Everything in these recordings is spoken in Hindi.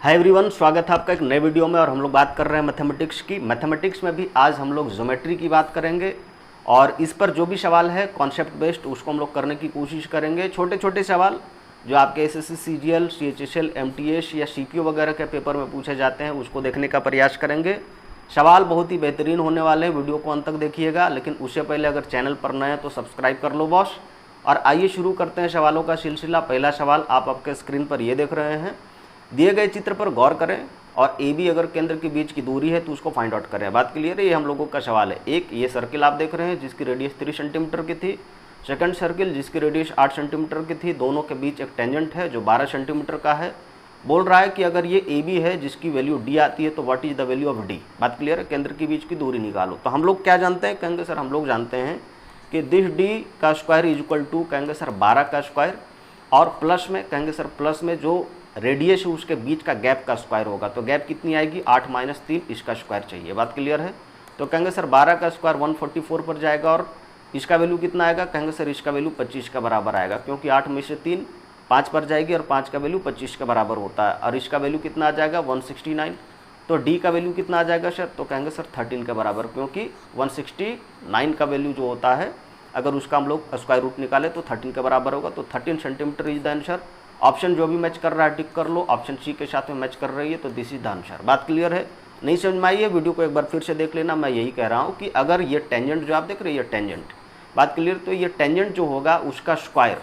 हाय एवरीवन, स्वागत है आपका एक नए वीडियो में। और हम लोग बात कर रहे हैं मैथमेटिक्स की। मैथमेटिक्स में भी आज हम लोग ज्योमेट्री की बात करेंगे और इस पर जो भी सवाल है कॉन्सेप्ट बेस्ड उसको हम लोग करने की कोशिश करेंगे। छोटे छोटे सवाल जो आपके एसएससी सीजीएल, सीएचएसएल, एमटीएस या सीपीओ वगैरह के पेपर में पूछे जाते हैं उसको देखने का प्रयास करेंगे। सवाल बहुत ही बेहतरीन होने वाले हैं, वीडियो को अंत तक देखिएगा। लेकिन उससे पहले अगर चैनल पर नए हैं तो सब्सक्राइब कर लो बॉस। और आइए शुरू करते हैं सवालों का सिलसिला। पहला सवाल आप आपके स्क्रीन पर ये देख रहे हैं। दिए गए चित्र पर गौर करें और ए बी अगर केंद्र के बीच की दूरी है तो उसको फाइंड आउट करें। बात क्लियर है? ये हम लोगों का सवाल है। एक ये सर्किल आप देख रहे हैं जिसकी रेडियस 3 सेंटीमीटर की थी। सेकंड सर्किल जिसकी रेडियस 8 सेंटीमीटर की थी। दोनों के बीच एक टेंजेंट है जो 12 सेंटीमीटर का है। बोल रहा है कि अगर ये ए बी है जिसकी वैल्यू डी आती है तो what is the value of D. बात क्लियर है? केंद्र के बीच की दूरी निकालो। तो हम लोग क्या जानते हैं? कहेंगे सर हम लोग जानते हैं कि दिस डी का स्क्वायर इज इक्वल टू कहेंगे सर 12 का स्क्वायर और प्लस में कहेंगे सर प्लस में जो रेडियस है उसके बीच का गैप का स्क्वायर होगा। तो गैप कितनी आएगी? 8 माइनस 3, इसका स्क्वायर चाहिए। बात क्लियर है? तो कहेंगे सर 12 का स्क्वायर 144 पर जाएगा और इसका वैल्यू कितना आएगा? कहेंगे सर इसका वैल्यू 25 का बराबर आएगा, क्योंकि 8 में से 3 5 पर जाएगी और 5 का वैल्यू 25 के बराबर होता है। और इसका वैल्यू कितना आ जाएगा? 169। तो डी का वैल्यू कितना आ जाएगा सर? तो कहेंगे सर 13 के बराबर, क्योंकि 169 का वैल्यू जो होता है अगर उसका हम लोग स्क्वायर रूट निकाले तो 13 के बराबर होगा। तो 13 centimetre is the answer. Option जो भी मैच कर रहा है टिक कर लो। ऑप्शन सी के साथ में मैच कर रही है तो दिस इज द आंसर। बात क्लियर है? नहीं समझ में आई है? वीडियो को एक बार फिर से देख लेना। मैं यही कह रहा हूँ कि अगर ये टेंजेंट जो आप देख रहे हैं ये टेंजेंट, बात क्लियर, तो ये टेंजेंट जो होगा उसका स्क्वायर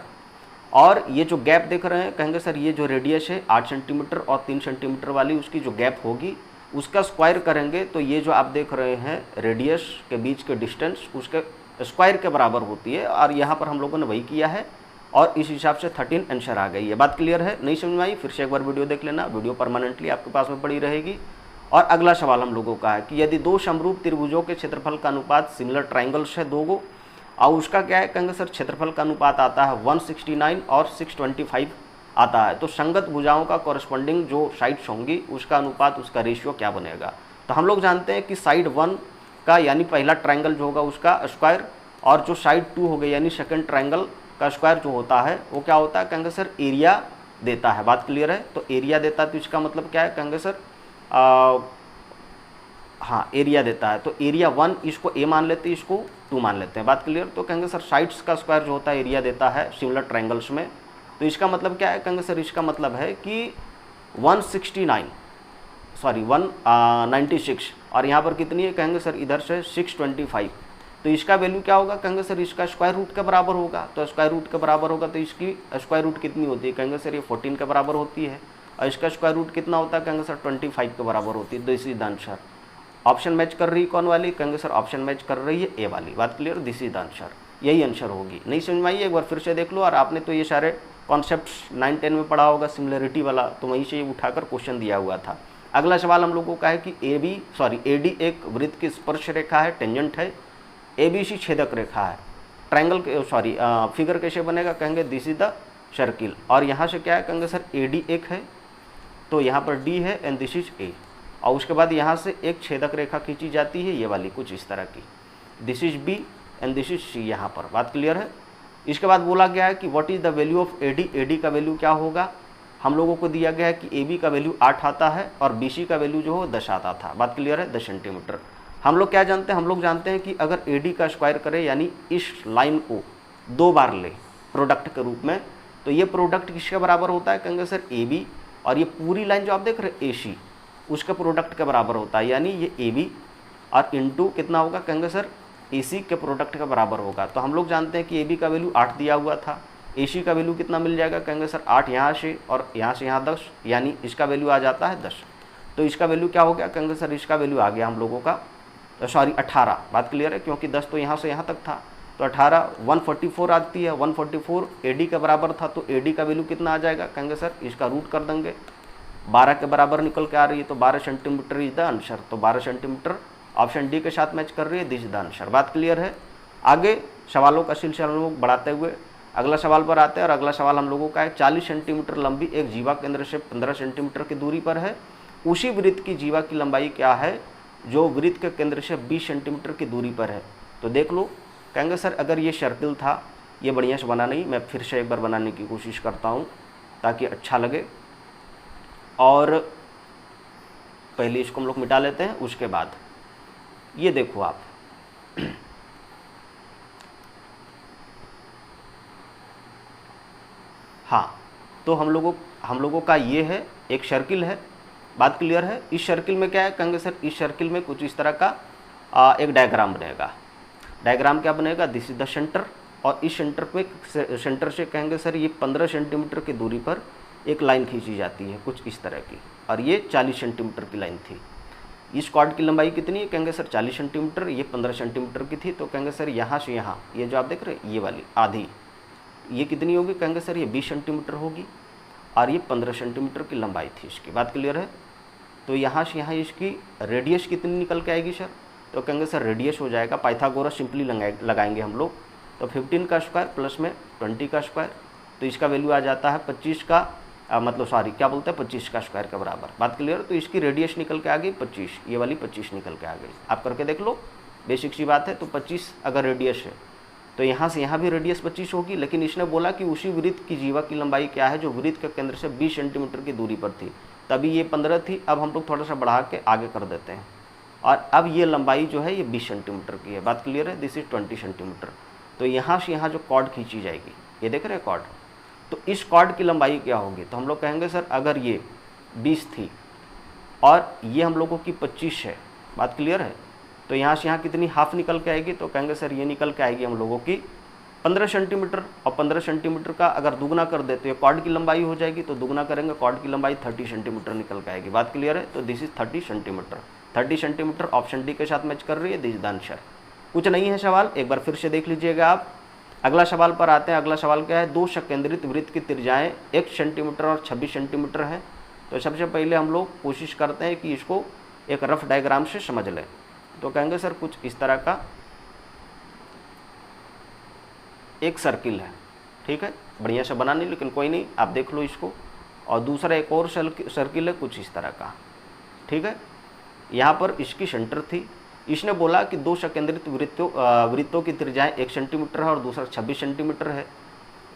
और ये जो गैप देख रहे हैं कहेंगे सर ये जो रेडियस है 8 सेंटीमीटर और 3 सेंटीमीटर वाली उसकी जो गैप होगी उसका स्क्वायर करेंगे तो ये जो आप देख रहे हैं रेडियस के बीच के डिस्टेंस उसके स्क्वायर के बराबर होती है। और यहाँ पर हम लोगों ने वही किया है और इस हिसाब से 13 आंसर आ गई है। बात क्लियर है? नहीं समझ में आई? फिर से एक बार वीडियो देख लेना। वीडियो परमानेंटली आपके पास में पड़ी रहेगी। और अगला सवाल हम लोगों का है कि यदि दो समरूप त्रिभुजों के क्षेत्रफल का अनुपात सिमिलर ट्राइंगल्स है दो गो और उसका क्या है? कहेंगे सर क्षेत्रफल का अनुपात आता है 169 और 625 आता है। तो संगत भुजाओं का कॉरस्पॉन्डिंग जो साइड्स होंगी उसका अनुपात, उसका रेशियो क्या बनेगा? तो हम लोग जानते हैं कि साइड 1 का यानी पहला ट्राइंगल जो होगा उसका स्क्वायर और जो साइड 2 हो गई यानी सेकंड ट्राइंगल का स्क्वायर जो होता है वो क्या होता है? कहेंगे सर एरिया देता है। बात क्लियर है? तो एरिया देता है तो इसका मतलब क्या है? कहेंगे सर हाँ एरिया देता है। तो एरिया 1 इसको ए मान लेते हैं, इसको 2 मान लेते हैं। बात क्लियर? तो कहेंगे सर साइड्स का स्क्वायर जो होता है एरिया देता है सिमिलर ट्राइंगल्स में। तो इसका मतलब क्या है? कहेंगे सर इसका मतलब है कि 196 और यहाँ पर कितनी है? कहेंगे सर इधर से 625। तो इसका वैल्यू क्या होगा? कहेंगे सर इसका स्क्वायर रूट के बराबर होगा। तो स्क्वायर रूट के बराबर होगा तो इसकी स्क्वायर रूट कितनी होती है? कहेंगे सर ये 14 के बराबर होती है। और इसका स्क्वायर रूट कितना होता है? कहेंगे सर 25 के बराबर होती है। This is the answer. Option match कर रही है कौन वाली? कहेंगे सर ऑप्शन मैच कर रही है ए वाली। बात clear? This is the answer. यही आंसर होगी। नहीं समझ में आई? एक बार फिर से देख लो। और आपने तो ये सारे कॉन्सेप्ट्स 9-10 में पढ़ा होगा सिमिलरिटी वाला, तो वहीं से ये उठाकर क्वेश्चन दिया हुआ था। अगला सवाल हम लोगों का है कि एडी एक वृत्त की स्पर्श रेखा है, टेंजेंट है। ABC छेदक रेखा है। ट्रायंगल फिगर कैसे बनेगा? कहेंगे दिस इज द सर्किल। और यहाँ से क्या है? कहेंगे सर AD एक है तो यहाँ पर D है एंड दिस इज A। और उसके बाद यहाँ से एक छेदक रेखा खींची जाती है ये वाली कुछ इस तरह की, this is B and this is C यहाँ पर। बात क्लियर है? इसके बाद बोला गया है कि what is the value of AD का वैल्यू क्या होगा? हम लोगों को दिया गया है कि AB का वैल्यू 8 आता है और BC का वैल्यू जो हो 10 आता था। बात क्लियर है? 10 सेंटीमीटर। हम लोग क्या जानते हैं? हम लोग जानते हैं कि अगर AD का स्क्वायर करें यानी इस लाइन को 2 बार ले प्रोडक्ट के रूप में तो ये प्रोडक्ट किसके बराबर होता है? कहेंगे सर AB और ये पूरी लाइन जो आप देख रहे हैं AC उसके प्रोडक्ट के बराबर होता है। यानी ये AB और इंटू कितना होगा? कहेंगे सर AC के प्रोडक्ट के बराबर होगा। तो हम लोग जानते हैं कि AB का वैल्यू 8 दिया हुआ था। AC का वैल्यू कितना मिल जाएगा? कहेंगे सर 8 यहाँ से और यहाँ से यहाँ 10, यानी इसका वैल्यू आ जाता है 10। तो इसका वैल्यू क्या हो गया? कहेंगे सर इसका वैल्यू आ गया हम लोगों का 18। बात क्लियर है? क्योंकि 10 तो यहाँ से यहाँ तक था तो 18 144 आती है। 144 AD के बराबर था तो AD का वैल्यू कितना आ जाएगा? कहेंगे सर इसका रूट कर देंगे, 12 के बराबर निकल के आ रही है तो 12 सेंटीमीटर इज द आंसर। तो 12 सेंटीमीटर ऑप्शन डी के साथ मैच कर रही है, दिस इज द आंसर। बात क्लियर है? आगे सवालों का सिलसिला हम लोग बढ़ाते हुए अगला सवाल पर आते हैं। और अगला सवाल हम लोगों का है 40 सेंटीमीटर लंबी एक जीवा केंद्र से 15 सेंटीमीटर की दूरी पर है। उसी वृत्त की जीवा की लंबाई क्या है जो वृत्त के केंद्र से 20 सेंटीमीटर की दूरी पर है? तो देख लो। कहेंगे सर अगर ये सर्किल था, ये बढ़िया से बना नहीं, मैं फिर से एक बार बनाने की कोशिश करता हूँ ताकि अच्छा लगे। और पहले इसको हम लोग मिटा लेते हैं, उसके बाद ये देखो आप हाँ, तो हम लोगों का ये है, एक सर्किल है, बात क्लियर है। इस सर्किल में क्या है, कहेंगे सर इस सर्किल में कुछ इस तरह का एक डायग्राम बनेगा। डायग्राम क्या बनेगा, दिस इज द सेंटर, और इस सेंटर से कहेंगे सर ये 15 सेंटीमीटर की दूरी पर एक लाइन खींची जाती है कुछ इस तरह की, और ये 40 सेंटीमीटर की लाइन थी। इस कॉर्ड की लंबाई कितनी है, कहेंगे सर 40 सेंटीमीटर, ये 15 सेंटीमीटर की थी, तो कहेंगे सर यहाँ से यहाँ ये जो आप देख रहे हैं ये वाली आधी, ये कितनी होगी, कहेंगे सर ये 20 सेंटीमीटर होगी, और ये 15 सेंटीमीटर की लंबाई थी इसकी, बात क्लियर है। तो यहाँ से यहाँ इसकी रेडियस कितनी निकल के आएगी सर, तो कहेंगे सर रेडियस हो जाएगा, पाइथागोरस सिंपली लगाएंगे हम लोग, तो 15 का स्क्वायर प्लस में 20 का स्क्वायर, तो इसका वैल्यू आ जाता है 25 का मतलब सॉरी क्या बोलते हैं 25 का स्क्वायर के बराबर, बात क्लियर। तो इसकी रेडियस निकल के आ गई 25, ये वाली 25 निकल के आ गई, आप करके देख लो, बेसिक सी बात है। तो 25 अगर रेडियस है तो यहाँ से यहाँ भी रेडियस 25 होगी, लेकिन इसने बोला कि उसी वृत्त की जीवा की लंबाई क्या है जो वृत्त के केंद्र से 20 सेंटीमीटर की दूरी पर थी, तभी ये 15 थी। अब हम लोग थोड़ा सा बढ़ा के आगे कर देते हैं, और अब ये लंबाई जो है ये 20 सेंटीमीटर की है, बात क्लियर है, दिस इज 20 सेंटीमीटर। तो यहाँ से यहाँ जो कॉर्ड खींची जाएगी, ये देख रहे हैं कॉर्ड, तो इस कॉर्ड की लंबाई क्या होगी, तो हम लोग कहेंगे सर अगर ये 20 थी और ये हम लोगों की 25 है, बात क्लियर है, तो यहाँ से यहाँ कितनी हाफ निकल के आएगी, तो कहेंगे सर ये निकल के आएगी हम लोगों की 15 सेंटीमीटर, और 15 सेंटीमीटर का अगर दुगना कर देते हैं कॉर्ड की लंबाई हो जाएगी, तो दुगना करेंगे कॉर्ड की लंबाई 30 सेंटीमीटर निकल के आएगी, बात क्लियर है। तो this is 30 centimetre, 30 centimetre option D के साथ मैच कर रही है, दिस इज द आंसर। कुछ नहीं है सवाल, एक बार फिर से देख लीजिएगा आप। अगला सवाल पर आते हैं। अगला सवाल क्या है, दो संकेंद्रित वृत्त की त्रिज्याएं 1 सेंटीमीटर और 26 सेंटीमीटर है। तो सबसे पहले हम लोग कोशिश करते हैं कि इसको एक रफ डायग्राम से समझ लें। तो कहेंगे सर कुछ इस तरह का एक सर्किल है, ठीक है, बढ़िया से बना नहीं लेकिन कोई नहीं, आप देख लो इसको। और दूसरा एक और सर्किल है कुछ इस तरह का, ठीक है। यहाँ पर इसकी सेंटर थी, इसने बोला कि दो संकेंद्रित वृत्तों की त्रिज्याएं 1 सेंटीमीटर है और दूसरा 26 सेंटीमीटर है।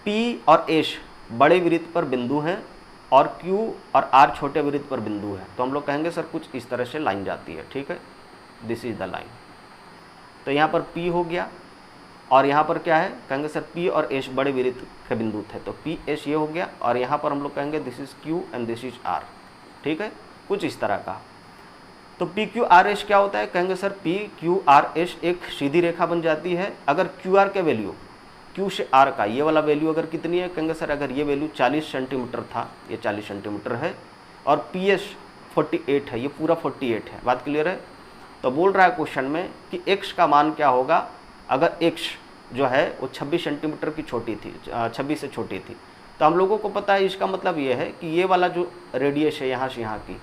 P और S बड़े वृत्त पर बिंदु हैं और Q और R छोटे वृत्त पर बिंदु है। तो हम लोग कहेंगे सर कुछ इस तरह से लाइन जाती है, ठीक है, दिस इज द लाइन। तो यहाँ पर P हो गया और यहाँ पर क्या है, कहेंगे सर P और S बड़े वृत्त के बिंदु थे, तो P S ये हो गया, और यहाँ पर हम लोग कहेंगे this is Q and this is R, ठीक है, कुछ इस तरह का। तो पी क्यू आर एस क्या होता है, कहेंगे sir P Q R S एक सीधी रेखा बन जाती है अगर क्यू आर के वैल्यू क्यू से आर का ये वाला वैल्यू अगर कितनी है, कहेंगे सर अगर ये वैल्यू 40 सेंटीमीटर था, ये 40 सेंटीमीटर है, और पी एस 48 है, ये पूरा 48 है, बात क्लियर है। तो बोल रहा है क्वेश्चन में कि एक्स का मान क्या होगा अगर एक्स जो है वो 26 सेंटीमीटर की छोटी थी, 26 से छोटी थी। तो हम लोगों को पता है, इसका मतलब ये है कि ये वाला जो रेडियस है यहाँ से यहाँ की,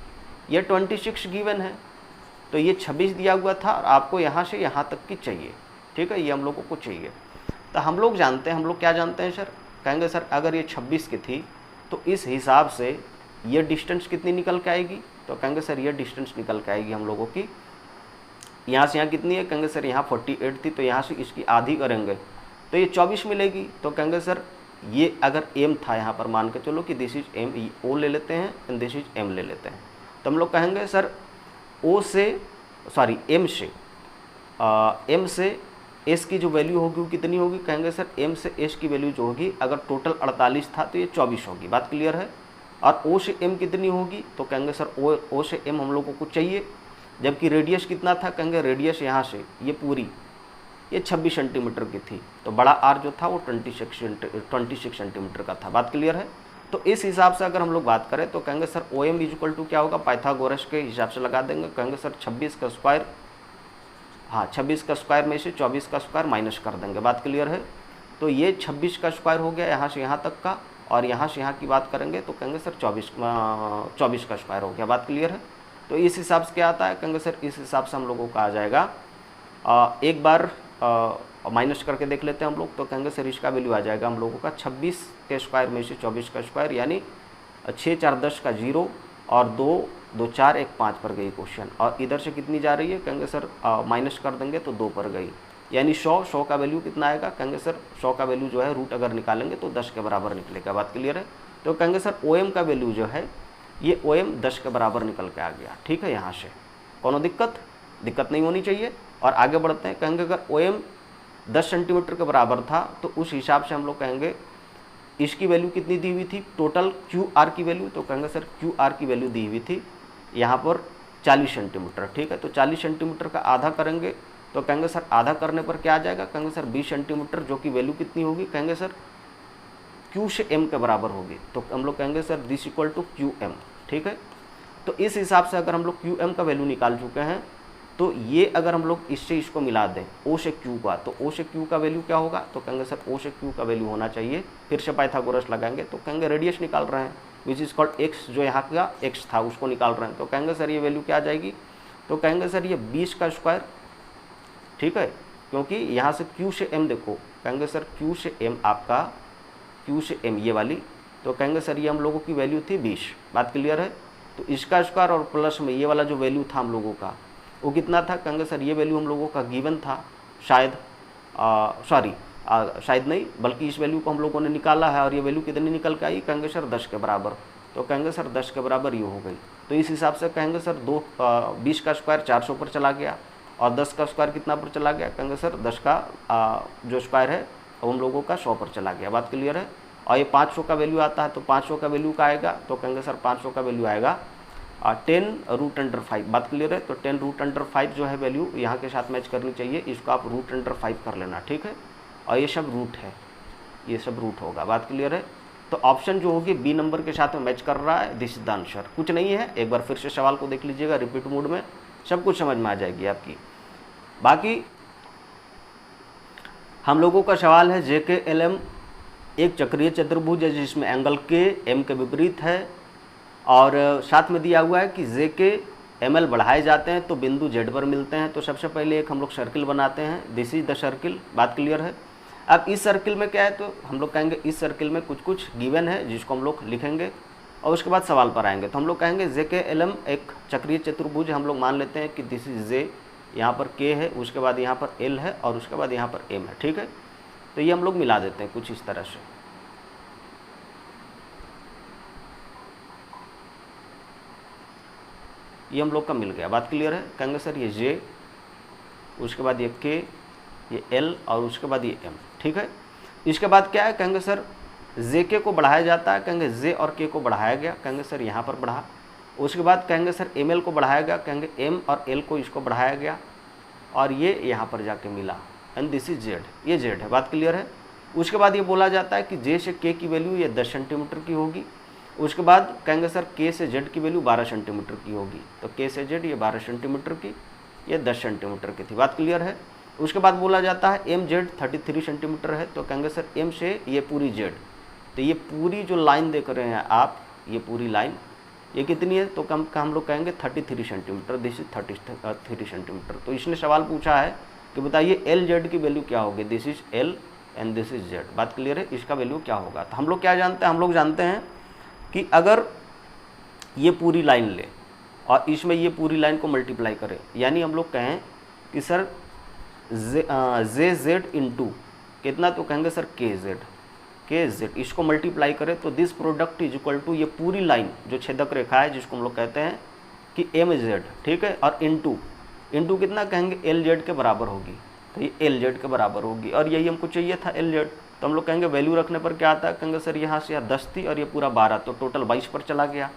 ये 26 गिवन है, तो ये 26 दिया हुआ था और आपको यहाँ से यहाँ तक की चाहिए, ठीक है, ये हम लोगों को चाहिए। तो हम लोग जानते हैं, हम लोग क्या जानते हैं सर, कहेंगे सर अगर ये 26 की थी तो इस हिसाब से ये डिस्टेंस कितनी निकल के आएगी, तो कहेंगे सर ये डिस्टेंस निकल के आएगी हम लोगों की, यहाँ से यहाँ कितनी है, कहेंगे सर यहाँ 48 थी, तो यहाँ से इसकी आधी करेंगे तो ये 24 मिलेगी। तो कहेंगे सर ये अगर एम था, यहाँ पर मान के चलो कि दिस इज एम, ओ ले लेते हैं एंड दिस इज एम ले लेते हैं, तो हम लोग कहेंगे सर एम से एस की जो वैल्यू होगी वो कितनी होगी, कहेंगे सर एम से एस की वैल्यू जो होगी अगर टोटल 48 था तो ये 24 होगी, बात क्लियर है। और ओ से एम कितनी होगी, तो कहेंगे सर ओ से एम हम लोगों को चाहिए, जबकि रेडियस कितना था, कहेंगे रेडियस यहाँ से ये पूरी ये 26 सेंटीमीटर की थी, तो बड़ा आर जो था वो 26 सेंटीमीटर का था, बात क्लियर है। तो इस हिसाब से अगर हम लोग बात करें तो कहेंगे sir O M is equal to क्या होगा, पाइथागोरस के हिसाब से लगा देंगे, कहेंगे सर 26 का स्क्वायर, हाँ 26 का स्क्वायर में से 24 का स्क्वायर माइनस कर देंगे, बात क्लियर है। तो ये 26 का स्क्वायर हो गया यहाँ से यहाँ तक का, और यहाँ से यहाँ की बात करेंगे तो कहेंगे सर 24 का स्क्वायर हो गया, बात क्लियर है। तो इस हिसाब से क्या आता है, कहेंगे सर इस हिसाब से हम लोगों का आ जाएगा, एक बार माइनस करके देख लेते हैं हम लोग, तो कहेंगे सर इसका वैल्यू आ जाएगा हम लोगों का 26 के स्क्वायर में से 24 का स्क्वायर, यानी 6 4 10 का 0 और 2 2 4 1 5 पर गई क्वेश्चन, और इधर से कितनी जा रही है, कहेंगे सर माइनस कर देंगे तो 2 पर गई, यानी 100 का वैल्यू कितना आएगा, कहेंगे सर 100 का वैल्यू जो है रूट अगर निकालेंगे तो 10 के बराबर निकलेगा, बात क्लियर है। तो कहेंगे सर ओ एम का वैल्यू जो है ये OM 10 के बराबर निकल के आ गया। ठीक है, यहाँ से कोनो दिक्कत नहीं होनी चाहिए। और आगे बढ़ते हैं, कहेंगे अगर OM 10 सेंटीमीटर के बराबर था तो उस हिसाब से हम लोग कहेंगे इसकी वैल्यू कितनी दी हुई थी, टोटल QR की वैल्यू, तो कहेंगे सर QR की वैल्यू दी हुई थी यहाँ पर 40 सेंटीमीटर। ठीक है, तो 40 सेंटीमीटर का आधा करेंगे तो कहेंगे सर आधा करने पर क्या आ जाएगा, कहेंगे सर 20 सेंटीमीटर, जो कि वैल्यू कितनी होगी, कहेंगे सर Q से M के बराबर होगी। तो हम लोग कहेंगे sir this equal to QM। ठीक है, तो इस हिसाब से अगर हम लोग QM का वैल्यू निकाल चुके हैं तो ये अगर हम लोग इससे इसको मिला दें O से Q का, तो O से Q का वैल्यू क्या होगा, तो कहेंगे सर O से Q का वैल्यू होना चाहिए, फिर से पाइथागोरस लगाएंगे तो कहेंगे रेडियस निकाल रहे हैं विच इज कॉल्ड x, जो यहाँ का x था उसको निकाल रहे हैं, तो कहेंगे सर ये वैल्यू क्या आ जाएगी, तो कहेंगे सर ये 20 का स्क्वायर। ठीक है, क्योंकि यहाँ से Q से M देखो, कहेंगे सर Q से M आपका Q से M ये वाली, तो कहेंगे सर ये हम लोगों की वैल्यू थी 20। बात क्लियर है, तो इसका स्क्वायर और प्लस में ये वाला जो वैल्यू था हम लोगों का वो कितना था, कहेंगे सर ये वैल्यू हम लोगों का गिवन था शायद, शायद नहीं बल्कि इस वैल्यू को हम लोगों ने निकाला है और ये वैल्यू कितनी निकल के आई, कहेंगे सर 10 के बराबर, तो कहेंगे सर 10 के बराबर ये हो गई। तो इस हिसाब से कहेंगे सर 20 का स्क्वायर 400 पर चला गया और 10 का स्क्वायर कितना पर चला गया, कहेंगे सर 10 का जो स्क्वायर है वो हम लोगों का 100 पर चला गया। बात क्लियर है, और ये 500 का वैल्यू आता है तो 500 का वैल्यू का आएगा, तो कहेंगे सर 500 का वैल्यू आएगा 10√5। बात क्लियर है, तो 10√5 जो है वैल्यू यहाँ के साथ मैच करनी चाहिए, इसको आप √5 कर लेना। ठीक है, और ये सब रूट है, ये सब रूट होगा। बात क्लियर है, तो ऑप्शन जो होगी बी नंबर के साथ में मैच कर रहा है, दिस इज द आंसर। कुछ नहीं है, एक बार फिर से सवाल को देख लीजिएगा रिपीट मोड में, सब कुछ समझ में आ जाएगी आपकी। बाकी हम लोगों का सवाल है JKLM एक चक्रीय चतुर्भुज है जिसमें एंगल K M के विपरीत है और साथ में दिया हुआ है कि JK बढ़ाए जाते हैं तो बिंदु Z पर मिलते हैं। तो सबसे पहले एक हम लोग सर्किल बनाते हैं, दिस इज द सर्किल। बात क्लियर है, अब इस सर्किल में क्या है, तो हम लोग कहेंगे इस सर्किल में कुछ गिवन है जिसको हम लोग लिखेंगे और उसके बाद सवाल पर आएंगे। तो हम लोग कहेंगे JKLM एक चक्रीय चतुर्भुज है, हम लोग मान लेते हैं कि दिस इज J, यहाँ पर K है, उसके बाद यहाँ पर L है और उसके बाद यहाँ पर M है। ठीक है, तो ये हम लोग मिला देते हैं कुछ इस तरह से। ये हम लोग का मिल गया। बात क्लियर है, कहेंगे सर ये J, उसके बाद ये K, ये L और उसके बाद ये M। ठीक है, इसके बाद क्या है, कहेंगे सर JK को बढ़ाया जाता है, कहेंगे J और K को बढ़ाया गया, कहेंगे सर यहाँ पर बढ़ा। उसके बाद कहेंगे सर ML को बढ़ाया गया, कहेंगे M और L को इसको बढ़ाया गया और ये यहाँ पर जाके मिला एंड दिस इज Z, ये Z है। बात क्लियर है, उसके बाद ये बोला जाता है कि J से K की वैल्यू ये 10 सेंटीमीटर की होगी। उसके बाद कहेंगे सर K से Z की वैल्यू 12 सेंटीमीटर की होगी, तो K से Z ये 12 सेंटीमीटर की, ये 10 सेंटीमीटर की थी। बात क्लियर है, उसके बाद बोला जाता है MZ 33 सेंटीमीटर है, तो कहेंगे सर M से ये पूरी Z, तो ये पूरी जो लाइन देख रहे हैं आप, ये पूरी लाइन ये कितनी है, तो हम लोग कहेंगे 33 सेंटीमीटर, दिस इज 33 सेंटीमीटर। तो इसने सवाल पूछा है कि बताइए LZ की वैल्यू क्या होगी, this is L and this is Z। बात क्लियर है, इसका वैल्यू क्या होगा। तो हम लोग क्या जानते हैं, हम लोग जानते हैं कि अगर ये पूरी लाइन ले और इसमें ये पूरी लाइन को मल्टीप्लाई करें, यानी हम लोग कहें कि सर JZ इंटू कितना, तो कहेंगे सर KZ, इसको मल्टीप्लाई करें तो this product is equal to ये पूरी लाइन जो छेदक रेखा है जिसको हम लोग कहते हैं कि MZ। ठीक है, और इंटू कितना, कहेंगे LZ के बराबर होगी, तो ये LZ के बराबर होगी और यही हमको चाहिए था LZ। तो हम लोग कहेंगे वैल्यू रखने पर क्या आता है, कहेंगे सर यहाँ से यहाँ 10 थी और ये पूरा 12, तो टोटल 22 पर चला गया।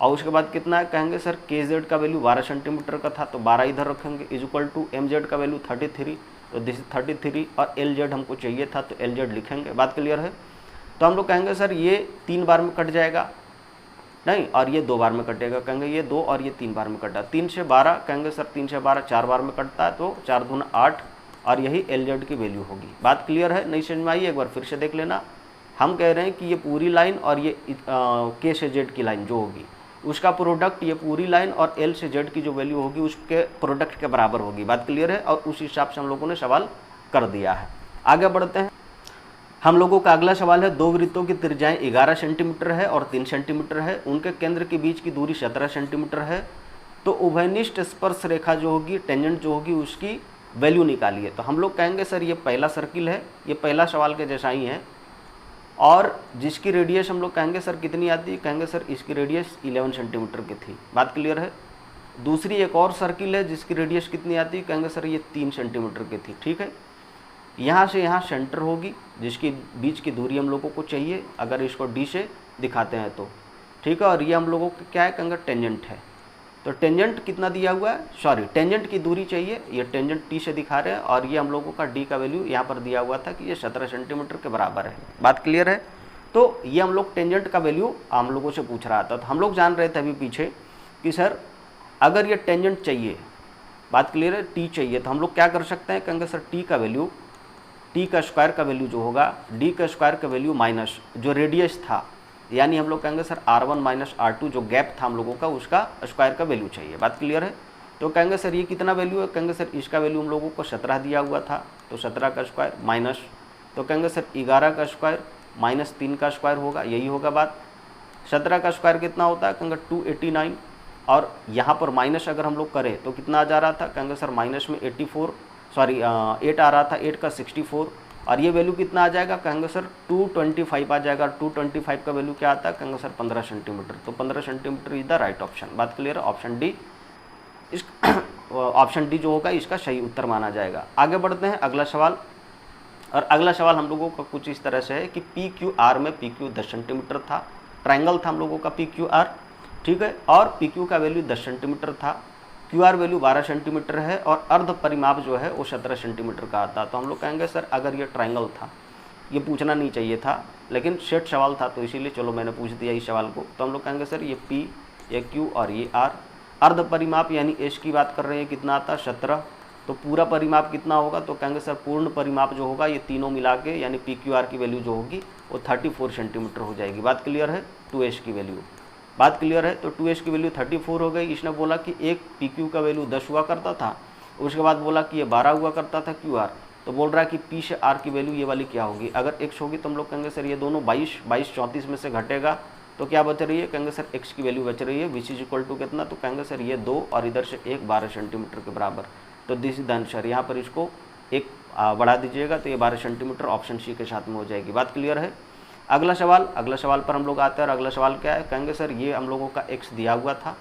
और उसके बाद कितना है, कहेंगे सर KZ का वैल्यू 12 सेंटीमीटर का था, तो 12 इधर रखेंगे, इज इक्वल टू MZ का वैल्यू 33, तो दिस 33 और LZ हमको चाहिए था तो LZ लिखेंगे। बात क्लियर है, तो हम लोग कहेंगे सर ये 3 बार में कट जाएगा नहीं, और ये 2 बार में कटेगा, कहेंगे ये 2 और ये 3 बार में कटा, 3 से 12, कहेंगे सर 3 से 12 4 बार में कटता है, तो 4 दूना 8 और यही LZ की वैल्यू होगी। बात क्लियर है, नहीं समझ में आई, एक बार फिर से देख लेना। हम कह रहे हैं कि ये पूरी लाइन और ये K से Z की लाइन जो होगी उसका प्रोडक्ट ये पूरी लाइन और L से Z की जो वैल्यू होगी उसके प्रोडक्ट के बराबर होगी। बात क्लियर है, और उस हिसाब से हम लोगों ने सवाल कर दिया है। आगे बढ़ते हैं, हम लोगों का अगला सवाल है, 2 वृत्तों की त्रिज्याएं 11 सेंटीमीटर है और 3 सेंटीमीटर है, उनके केंद्र के बीच की दूरी 17 सेंटीमीटर है, तो उभयनिष्ठ स्पर्श रेखा जो होगी, टेंजेंट जो होगी, उसकी वैल्यू निकालिए। तो हम लोग कहेंगे सर ये पहला सर्किल है, ये पहला सवाल के जैसा ही है और जिसकी रेडियस हम लोग कहेंगे सर कितनी आती है, कहेंगे सर इसकी रेडियस 11 सेंटीमीटर की थी। बात क्लियर है। दूसरी एक और सर्किल है जिसकी रेडियस कितनी आती है, कहेंगे सर ये 3 सेंटीमीटर की थी। ठीक है, यहाँ से यहाँ सेंटर होगी जिसकी बीच की दूरी हम लोगों को चाहिए, अगर इसको डी से दिखाते हैं तो। ठीक है, और ये हम लोगों को क्या है, कहेंगे टेंजेंट है। तो टेंजेंट कितना दिया हुआ है, सॉरी टेंजेंट की दूरी चाहिए, ये टेंजेंट टी से दिखा रहे हैं, और ये हम लोगों का डी का वैल्यू यहाँ पर दिया हुआ था कि ये 17 सेंटीमीटर के बराबर है। बात क्लियर है। तो ये हम लोग टेंजेंट का वैल्यू हम लोगों से पूछ रहा था, तो हम लोग जान रहे थे अभी पीछे कि सर अगर ये टेंजेंट चाहिए, बात क्लियर है, टी चाहिए, तो हम लोग क्या कर सकते हैं, कहेंगे सर टी का वैल्यू, टी का स्क्वायर का वैल्यू जो होगा डी का स्क्वायर का वैल्यू माइनस जो रेडियस था, यानी हम लोग कहेंगे सर R1 माइनस R2 जो गैप था हम लोगों का, उसका स्क्वायर का वैल्यू चाहिए। बात क्लियर है। तो कहेंगे सर ये कितना वैल्यू है, कहेंगे सर इसका वैल्यू हम लोगों को 17 दिया हुआ था, तो 17 का स्क्वायर माइनस, तो कहेंगे सर 11 का स्क्वायर माइनस 3 का स्क्वायर होगा, यही होगा बात। 17 का स्क्वायर कितना होता है, कहेंगे 289, और यहाँ पर माइनस अगर हम लोग करें तो कितना आ जा रहा था, कहेंगे सर माइनस में 8 आ रहा था, 8 का 64, और ये वैल्यू कितना आ जाएगा, कहेंगे सर 225 आ जाएगा। 225 का वैल्यू क्या आता है, कहेंगे सर 15 सेंटीमीटर, तो 15 centimetre is the right option. बात क्लियर है, ऑप्शन डी इस ऑप्शन डी जो होगा इसका सही उत्तर माना जाएगा। आगे बढ़ते हैं अगला सवाल, और अगला सवाल हम लोगों का कुछ इस तरह से है कि पी क्यू आर में पी क्यू 10 सेंटीमीटर था, ट्राइंगल था हम लोगों का पी क्यू आर। ठीक है, और पी क्यू का वैल्यू 10 सेंटीमीटर था, क्यू आर वैल्यू 12 सेंटीमीटर है, और अर्ध परिमाप जो है वो 17 सेंटीमीटर का आता। तो हम लोग कहेंगे सर अगर ये ट्राइंगल था, ये पूछना नहीं चाहिए था, लेकिन सेट सवाल था तो इसीलिए चलो मैंने पूछ दिया इस सवाल को। तो हम लोग कहेंगे सर ये पी, ये क्यू और ये आर। अर्ध परिमाप यानी एच की बात कर रहे हैं, कितना आता है 17, तो पूरा परिमाप कितना होगा, तो कहेंगे सर पूर्ण परिमाप जो होगा ये तीनों मिला के यानी पी क्यू आर की वैल्यू जो होगी वो 34 सेंटीमीटर हो जाएगी। बात क्लियर है, 2h की वैल्यू, बात क्लियर है। तो 2h की वैल्यू 34 हो गई। इसने बोला कि एक पी क्यू का वैल्यू 10 हुआ करता था, उसके बाद बोला कि ये 12 हुआ करता था क्यू आर, तो बोल रहा है कि पी से आर की वैल्यू ये वाली क्या होगी। अगर x होगी तो हम लोग कहेंगे सर ये दोनों 22 34 में से घटेगा तो क्या बच रही है, कहेंगे सर x की वैल्यू बच रही है विच इज इक्वल टू कितना, तो कहेंगे सर ये 2 और इधर से 1 12 सेंटीमीटर के बराबर। तो दिस इज द आंसर, यहाँ पर इसको 1 बढ़ा दीजिएगा तो ये 12 सेंटीमीटर ऑप्शन सी के साथ में हो जाएगी। बात क्लियर है। अगला सवाल पर हम लोग आते हैं, और अगला सवाल क्या है, कहेंगे सर ये हम लोगों का x दिया हुआ था,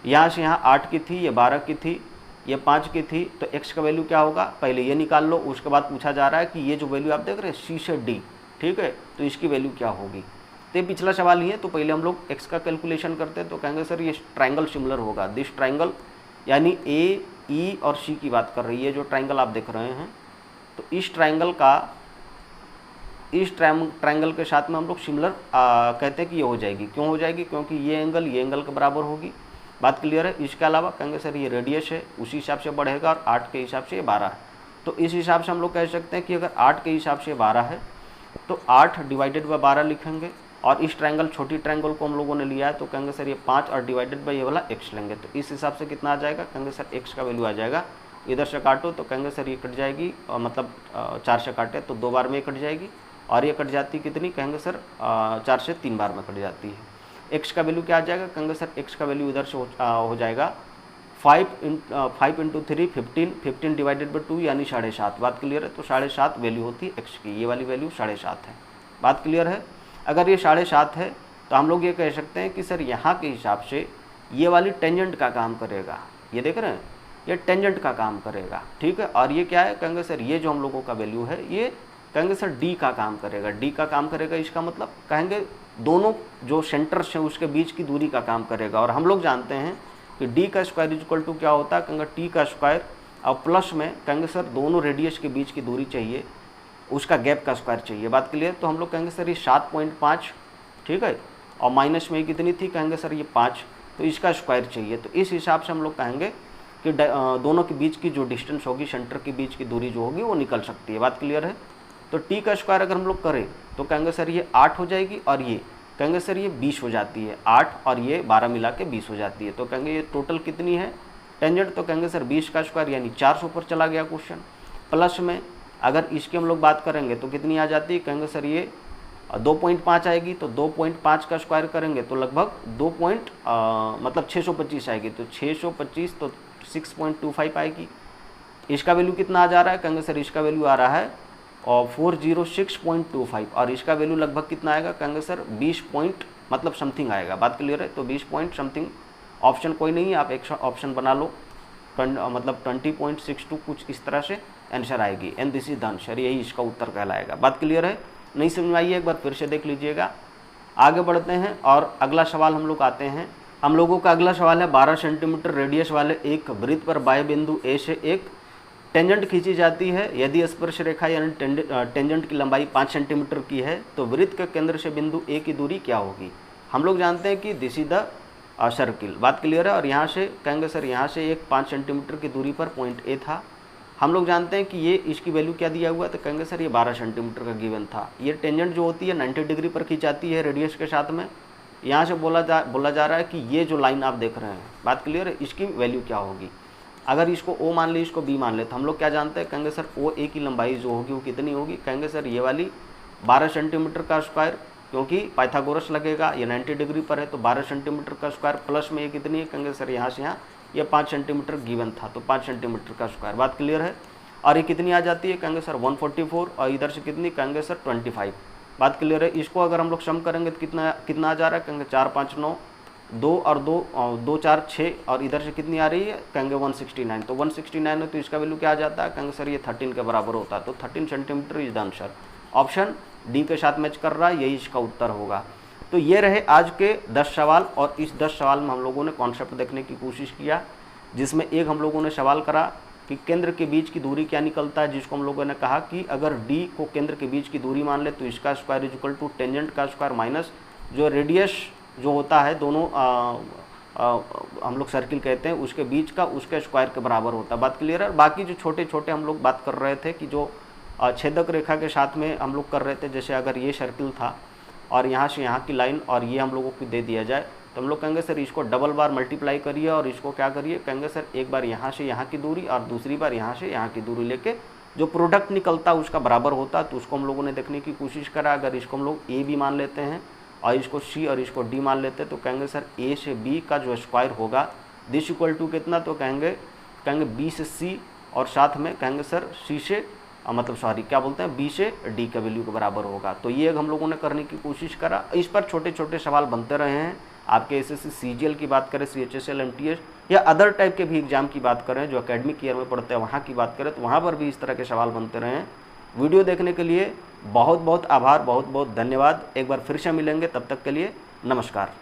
यहाँ से यहाँ 8 की थी, ये 12 की थी, ये 5 की थी, तो x का वैल्यू क्या होगा पहले ये निकाल लो। उसके बाद पूछा जा रहा है कि ये जो वैल्यू आप देख रहे हैं c से d, ठीक है, तो इसकी वैल्यू क्या होगी। तो ये पिछला सवाल ही है, तो पहले हम लोग x का कैलकुलेशन करते हैं। तो कहेंगे सर ये ट्राइंगल सिमिलर होगा, दिस ट्राइंगल यानी a, e और c की बात कर रही है, जो ट्राइंगल आप देख रहे हैं, तो इस ट्राइंगल के साथ में हम लोग सिमिलर कहते हैं कि ये हो जाएगी। क्यों हो जाएगी, क्योंकि ये एंगल के बराबर होगी। बात क्लियर है। इसके अलावा कहेंगे सर ये रेडियस है, उसी हिसाब से बढ़ेगा, और 8 के हिसाब से ये 12 है। तो इस हिसाब से हम लोग कह सकते हैं कि अगर 8 के हिसाब से 12 है तो 8 डिवाइडेड बाय 12 लिखेंगे, और इस ट्राइंगल छोटी ट्राइंगल को हम लोगों ने लिया है तो कहेंगे सर ये 5 और डिवाइडेड बाय ये वाला x लेंगे। तो इस हिसाब से कितना आ जाएगा, कहेंगे सर x का वैल्यू आ जाएगा, इधर से काटो तो कहेंगे सर ये कट जाएगी, मतलब 4 से काटे तो 2 बार में कट जाएगी, और ये कट जाती कितनी, कहेंगे सर 4 से 3 बार में कट जाती है। x का वैल्यू क्या आ जाएगा, कहेंगे सर x का वैल्यू इधर से हो जाएगा 5 इंटू 3 15 डिवाइडेड बाई 2 यानी 7.5। बात क्लियर है। तो 7.5 वैल्यू होती है x की, ये वाली वैल्यू 7.5 है। बात क्लियर है। अगर ये 7.5 है तो हम लोग ये कह सकते हैं कि सर यहाँ के हिसाब से ये वाली टेंजेंट का काम करेगा, ये देख रहे हैं, ये टेंजेंट का काम करेगा, ठीक है। और ये क्या है, कहेंगे सर ये जो हम लोगों का वैल्यू है ये कहेंगे सर डी का काम करेगा, डी का काम करेगा। इसका मतलब कहेंगे दोनों जो सेंटर्स हैं उसके बीच की दूरी का काम करेगा। और हम लोग जानते हैं कि डी का स्क्वायर इज इक्वल टू क्या होता है, कहेंगे टी का स्क्वायर, और प्लस में कहेंगे सर दोनों रेडियस के बीच की दूरी चाहिए, उसका गैप का स्क्वायर चाहिए। बात क्लियर। तो हम लोग कहेंगे सर ये 7.5, ठीक है, और माइनस में कितनी थी, कहेंगे सर ये 5, तो इसका स्क्वायर चाहिए। तो इस हिसाब से हम लोग कहेंगे कि दोनों के बीच की जो डिस्टेंस होगी, सेंटर के बीच की दूरी जो होगी वो निकल सकती है। बात क्लियर है। तो टी का स्क्वायर अगर हम लोग करें तो कहेंगे सर ये 8 हो जाएगी, और ये कहेंगे सर ये 20 हो जाती है, 8 और ये 12 मिला के 20 हो जाती है। तो कहेंगे ये टोटल कितनी है टेंजेंट, तो कहेंगे सर 20 का स्क्वायर यानी 400 पर चला गया क्वेश्चन। प्लस में अगर इसकी हम लोग बात करेंगे तो कितनी आ जाती है, कहेंगे सर ये 2.5 आएगी, तो 2.5 का स्क्वायर करेंगे तो लगभग मतलब 625 आएगी, तो 625 तो 6.25 आएगी। इसका वैल्यू कितना आ जा रहा है, कहेंगे सर इसका वैल्यू आ रहा है और 406.25 और इसका वैल्यू लगभग कितना आएगा, कहेंगे सर 20 पॉइंट मतलब समथिंग आएगा। बात क्लियर है। तो 20 पॉइंट समथिंग ऑप्शन कोई नहीं है, आप एक ऑप्शन बना लो, मतलब 20.62 कुछ इस तरह से आंसर आएगी। And this is the answer, यही इसका उत्तर कहलाएगा। बात क्लियर है, नहीं समझ में आई एक बार फिर से देख लीजिएगा। आगे बढ़ते हैं और अगला सवाल हम लोग आते हैं। हम लोगों का अगला सवाल है 12 सेंटीमीटर रेडियस वाले एक वृत्त पर बाह्य बिंदु ए से एक टेंजेंट खींची जाती है। यदि स्पर्श रेखा यानी टेंजेंट की लंबाई 5 सेंटीमीटर की है तो वृत्त के केंद्र से बिंदु ए की दूरी क्या होगी। हम लोग जानते हैं कि दिस इज द सर्किल। बात क्लियर है। और यहाँ से कहेंगे सर यहाँ से एक 5 सेंटीमीटर की दूरी पर पॉइंट ए था। हम लोग जानते हैं कि ये इसकी वैल्यू क्या दिया हुआ है, तो कहेंगे सर ये 12 सेंटीमीटर का गिवन था। ये टेंजेंट जो होती है 90 डिग्री पर खींचाती है रेडियस के साथ में। यहाँ से बोला जा रहा है कि ये जो लाइन आप देख रहे हैं, बात क्लियर है, इसकी वैल्यू क्या होगी। अगर इसको ओ मान ली, इसको बी मान ले, तो हम लोग क्या जानते हैं, कहेंगे सर ओ ए की लंबाई जो होगी वो कितनी होगी, कहेंगे सर ये वाली 12 सेंटीमीटर का स्क्वायर, क्योंकि पाइथागोरस लगेगा, ये 90 डिग्री पर है तो 12 सेंटीमीटर का स्क्वायर प्लस में ये कितनी है, कहेंगे सर यहाँ से यहाँ ये 5 सेंटीमीटर गिवन था तो 5 सेंटीमीटर का स्क्वायर। बात क्लियर है। और ये कितनी आ जाती है, कहेंगे सर 144 और इधर से कितनी, कहेंगे सर 25। बात क्लियर है। इसको अगर हम लोग सम करेंगे तो कितना आ जा रहा है, कहेंगे 4 5 9 2 और 2 4 6 और इधर से कितनी आ रही है, कहेंगे 169। तो 169 है तो इसका वैल्यू क्या आ जाता है, कहेंगे सर ये 13 के बराबर होता है। तो 13 centimetre is the answer. Option D के साथ मैच कर रहा है, यही इसका उत्तर होगा। तो ये रहे आज के 10 सवाल और इस 10 सवाल में हम लोगों ने कॉन्सेप्ट देखने की कोशिश किया, जिसमें एक हम लोगों ने सवाल करा कि केंद्र के बीच की दूरी क्या निकलता है, जिसको हम लोगों ने कहा कि अगर डी को केंद्र के बीच की दूरी मान ले तो इसका square is equal to tangent का स्क्वायर माइनस जो रेडियस जो होता है दोनों हम लोग सर्किल कहते हैं उसके बीच का, उसके स्क्वायर के बराबर होता है। बात क्लियर है। बाकी जो छोटे छोटे हम लोग बात कर रहे थे कि जो छेदक रेखा के साथ में हम लोग कर रहे थे, जैसे अगर ये सर्किल था और यहाँ से यहाँ की लाइन और ये हम लोगों को दे दिया जाए तो हम लोग कहेंगे सर इसको डबल बार मल्टीप्लाई करिए और इसको क्या करिए, कहेंगे सर एक बार यहाँ से यहाँ की दूरी और दूसरी बार यहाँ से यहाँ की दूरी लेके जो प्रोडक्ट निकलता है उसका बराबर होता है। तो उसको हम लोगों ने देखने की कोशिश करा। अगर इसको हम लोग ए भी मान लेते हैं और इसको सी और इसको डी मान लेते हैं तो कहेंगे सर ए से बी का जो स्क्वायर होगा दिस इक्वल टू कितना, तो कहेंगे बी से सी और साथ में कहेंगे सर सी से मतलब सॉरी क्या बोलते हैं बी से डी का वैल्यू के बराबर होगा। तो ये हम लोगों ने करने की कोशिश करा। इस पर छोटे छोटे सवाल बनते रहे हैं। आपके एसएससी सीजीएल की बात करें, सीएचएसएल एमटीएस या अदर टाइप के भी एग्जाम की बात करें जो एकेडमिक ईयर में पढ़ते हैं वहाँ की बात करें तो वहाँ पर भी इस तरह के सवाल बनते रहे हैं। वीडियो देखने के लिए बहुत बहुत आभार, बहुत बहुत धन्यवाद। एक बार फिर से मिलेंगे, तब तक के लिए नमस्कार।